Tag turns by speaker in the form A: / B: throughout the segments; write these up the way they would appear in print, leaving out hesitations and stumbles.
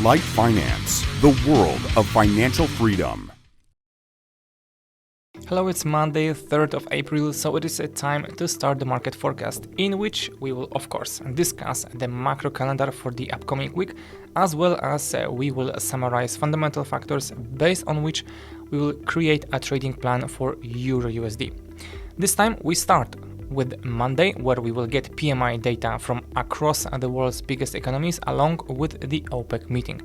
A: LiteFinance, the world of financial freedom.
B: Hello, it's Monday, 3rd of April, so it is a time to start the market forecast, in which we will, of course, discuss the macro calendar for the upcoming week, as well as we will summarize fundamental factors based on which we will create a trading plan for Euro-USD. This time we start with Monday, where we will get PMI data from across the world's biggest economies along with the OPEC meeting.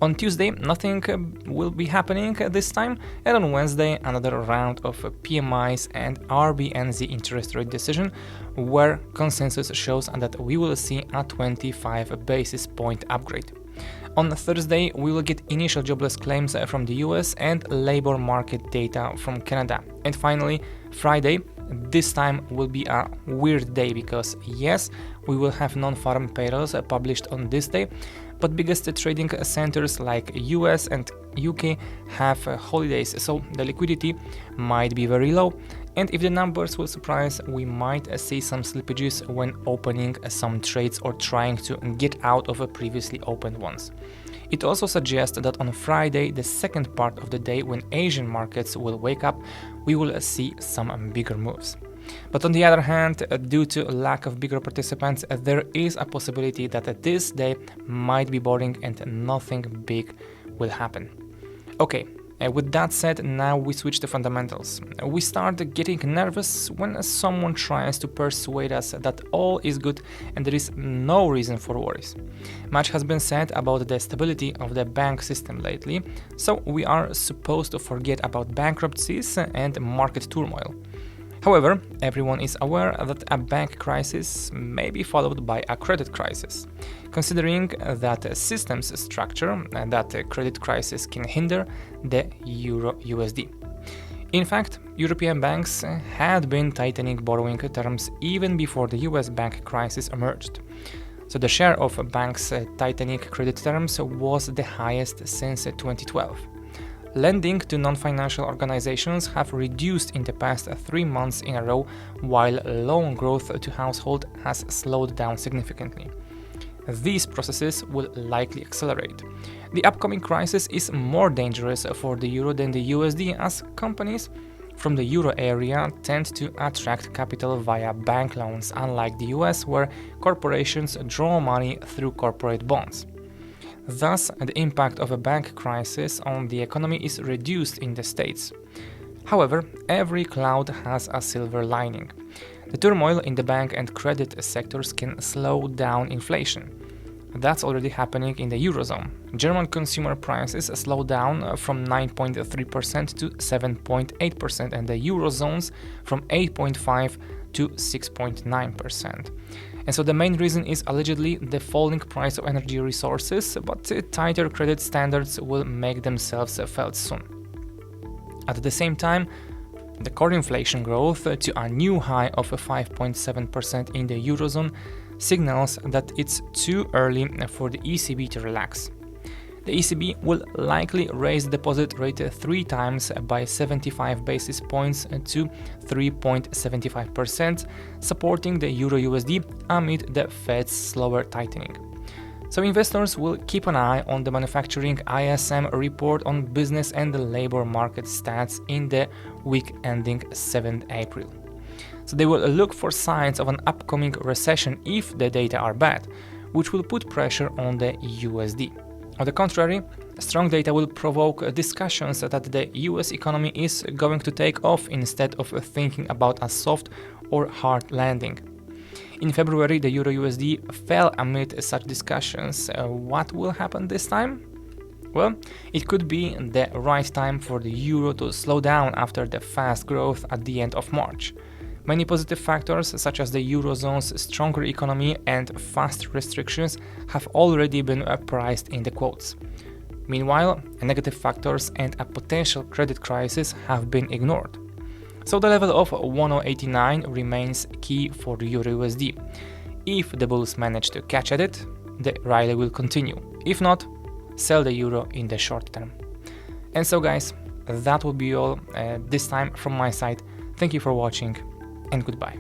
B: On Tuesday, nothing will be happening this time, and on Wednesday, another round of PMIs and RBNZ interest rate decision, where consensus shows that we will see a 25 basis point upgrade. On Thursday, we will get initial jobless claims from the US and labor market data from Canada. And finally, Friday, this time will be a weird day because yes, we will have non-farm payrolls published on this day, but biggest trading centers like US and UK have holidays, so the liquidity might be very low, and if the numbers will surprise, we might see some slippages when opening some trades or trying to get out of previously opened ones. It also suggests that on Friday, the second part of the day when Asian markets will wake up, we will see some bigger moves. But on the other hand, due to lack of bigger participants, there is a possibility that this day might be boring and nothing big will happen. Okay, with that said, now we switch to fundamentals. We start getting nervous when someone tries to persuade us that all is good and there is no reason for worries. Much has been said about the stability of the bank system lately, so we are supposed to forget about bankruptcies and market turmoil. However, everyone is aware that a bank crisis may be followed by a credit crisis. Considering that systems structure that a credit crisis can hinder the Euro-USD. In fact, European banks had been tightening borrowing terms even before the US bank crisis emerged. So the share of banks tightening credit terms was the highest since 2012. Lending to non-financial organizations have reduced in the past 3 months in a row, while loan growth to household has slowed down significantly. These processes will likely accelerate. The upcoming crisis is more dangerous for the euro than the USD, as companies from the euro area tend to attract capital via bank loans, unlike the US, where corporations draw money through corporate bonds. Thus, the impact of a bank crisis on the economy is reduced in the States. However, every cloud has a silver lining. The turmoil in the bank and credit sectors can slow down inflation. That's already happening in the Eurozone. German consumer prices slow down from 9.3% to 7.8%, and the Eurozone's from 8.5% to 6.9%. And so the main reason is allegedly the falling price of energy resources, but tighter credit standards will make themselves felt soon. At the same time, the core inflation growth to a new high of 5.7% in the Eurozone signals that it's too early for the ECB to relax. The ECB will likely raise the deposit rate 3 times by 75 basis points to 3.75%, supporting the Euro-USD amid the Fed's slower tightening. So investors will keep an eye on the manufacturing ISM report on business and the labor market stats in the week ending 7th April. So they will look for signs of an upcoming recession if the data are bad, which will put pressure on the USD. On the contrary, strong data will provoke discussions that the US economy is going to take off instead of thinking about a soft or hard landing. In February, the Euro-USD fell amid such discussions. What will happen this time? Well, it could be the right time for the euro to slow down after the fast growth at the end of March. Many positive factors, such as the Eurozone's stronger economy and fast restrictions, have already been priced in the quotes. Meanwhile, negative factors and a potential credit crisis have been ignored. So the level of 1089 remains key for the Euro-USD. If the bulls manage to catch at it, the rally will continue. If not, sell the euro in the short term. And so guys, that will be all this time from my side. Thank you for watching and goodbye.